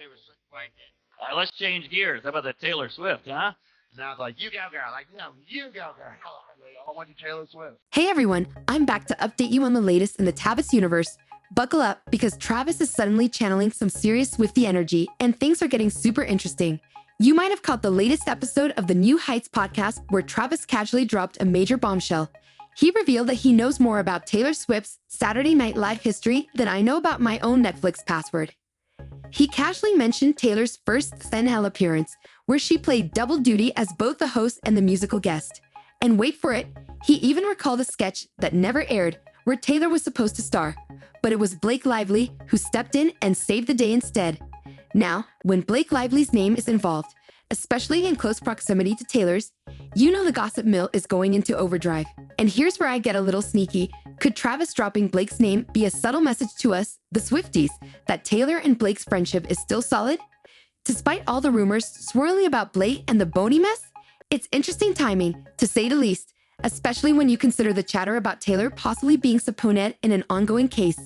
Taylor Swift blanket. Let's change gears. How about the Taylor Swift, huh? Sounds like you go, girl. Like, no, you go, girl. They all want to Taylor Swift. Hey everyone, I'm back to update you on the latest in the Tavis universe. Buckle up because Travis is suddenly channeling some serious Swiftie energy and things are getting super interesting. You might have caught the latest episode of the New Heights podcast where Travis casually dropped a major bombshell. He revealed that he knows more about Taylor Swift's Saturday Night Live history than I know about my own Netflix password. He casually mentioned Taylor's first SNL appearance, where she played double duty as both the host and the musical guest. And wait for it, he even recalled a sketch that never aired where Taylor was supposed to star, but it was Blake Lively who stepped in and saved the day instead. Now, when Blake Lively's name is involved, especially in close proximity to Taylor's, you know the gossip mill is going into overdrive. And here's where I get a little sneaky. Could Travis dropping Blake's name be a subtle message to us, the Swifties, that Taylor and Blake's friendship is still solid? Despite all the rumors swirling about Blake and the Boney mess, it's interesting timing, to say the least, especially when you consider the chatter about Taylor possibly being subpoenaed in an ongoing case.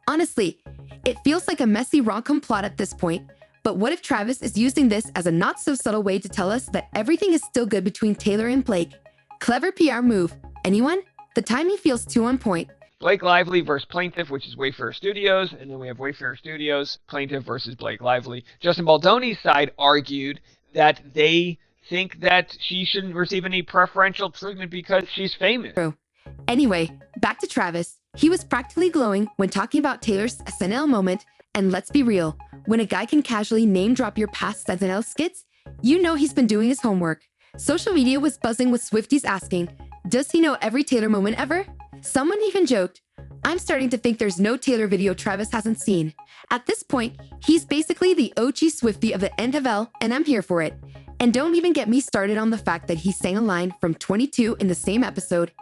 Honestly, it feels like a messy rom-com plot at this point, but what if Travis is using this as a not-so-subtle way to tell us that everything is still good between Taylor and Blake? Clever PR move. Anyone? The timing feels too on point. Blake Lively versus Plaintiff, which is Wayfarer Studios, and then we have Wayfarer Studios, Plaintiff versus Blake Lively. Justin Baldoni's side argued that they think that she shouldn't receive any preferential treatment because she's famous. True. Anyway, back to Travis. He was practically glowing when talking about Taylor's SNL moment, and let's be real, when a guy can casually name-drop your past SNL skits, you know he's been doing his homework. Social media was buzzing with Swifties asking, does he know every Taylor moment ever? Someone even joked, I'm starting to think there's no Taylor video Travis hasn't seen. At this point, he's basically the OG Swiftie of the end of L, and I'm here for it. And don't even get me started on the fact that he sang a line from 22 in the same episode.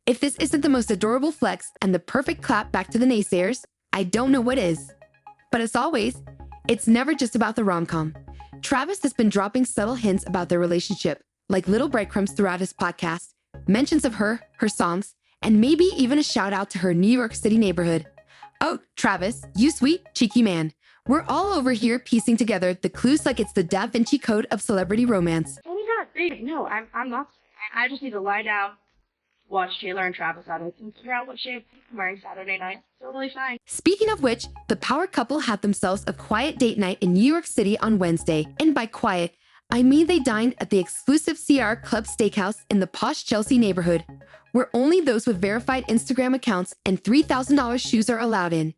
If this isn't the most adorable flex and the perfect clap back to the naysayers, I don't know what is. But as always, it's never just about the rom-com. Travis has been dropping subtle hints about their relationship, like little breadcrumbs throughout his podcast, mentions of her songs, and maybe even a shout out to her New York City neighborhood. Oh, Travis, you sweet, cheeky man. We're all over here piecing together the clues like it's the Da Vinci Code of celebrity romance. Oh my god, babe, no, I'm not. I just need to lie down, watch Taylor and Travis at it, and figure out what shape I'm wearing Saturday night. Totally fine. Speaking of which, the power couple had themselves a quiet date night in New York City on Wednesday. And by quiet, I mean they dined at the exclusive CR Club Steakhouse in the posh Chelsea neighborhood, where only those with verified Instagram accounts and $3,000 shoes are allowed in.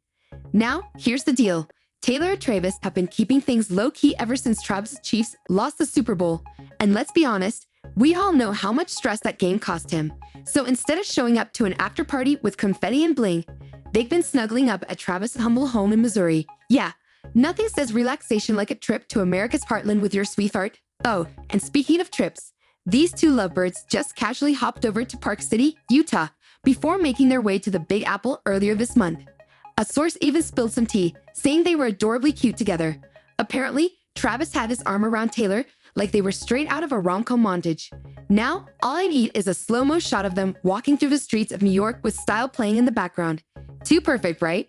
Now, here's the deal. Taylor and Travis have been keeping things low-key ever since Travis' Chiefs lost the Super Bowl. And let's be honest, we all know how much stress that game cost him. So instead of showing up to an after-party with confetti and bling, they've been snuggling up at Travis' humble home in Missouri. Yeah, nothing says relaxation like a trip to America's heartland with your sweetheart. Oh, and speaking of trips, these two lovebirds just casually hopped over to Park City, Utah, before making their way to the Big Apple earlier this month. A source even spilled some tea, saying they were adorably cute together. Apparently, Travis had his arm around Taylor like they were straight out of a rom-com montage. Now, all I need is a slow-mo shot of them walking through the streets of New York with Style playing in the background. Too perfect, right?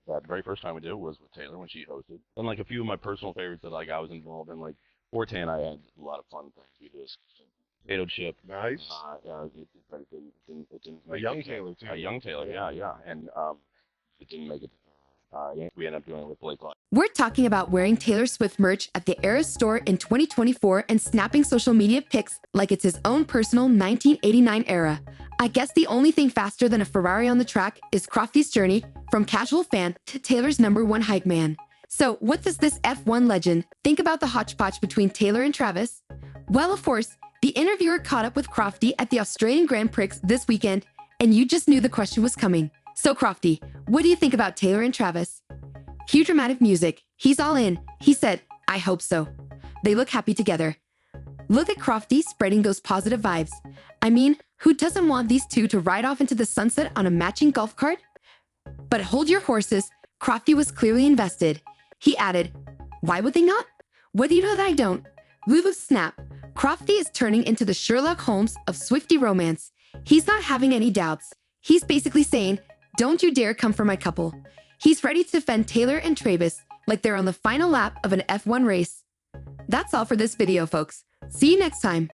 The very first time we did it was with Taylor when she hosted. And like a few of my personal favorites that like I was involved in, like 410, I had a lot of fun things. We did potato chip. Nice. It didn't A make young it. Taylor, too. A young Taylor, yeah. And it didn't make it. We ended up doing it with Blake Lively. We're talking about wearing Taylor Swift merch at the Eras store in 2024 and snapping social media pics like it's his own personal 1989 era. I guess the only thing faster than a Ferrari on the track is Crofty's journey from casual fan to Taylor's #1 hype man. So what does this F1 legend think about the hodgepodge between Taylor and Travis? Well, of course, the interviewer caught up with Crofty at the Australian Grand Prix this weekend, and you just knew the question was coming. So Crofty, what do you think about Taylor and Travis? Cue dramatic music. He's all in. He said, I hope so. They look happy together. Look at Crofty spreading those positive vibes. I mean, who doesn't want these two to ride off into the sunset on a matching golf cart? But hold your horses, Crofty was clearly invested. He added, why would they not? What do you know that I don't? Lulu snap. Crofty is turning into the Sherlock Holmes of Swiftie romance. He's not having any doubts. He's basically saying, don't you dare come for my couple. He's ready to defend Taylor and Travis like they're on the final lap of an F1 race. That's all for this video, folks. See you next time.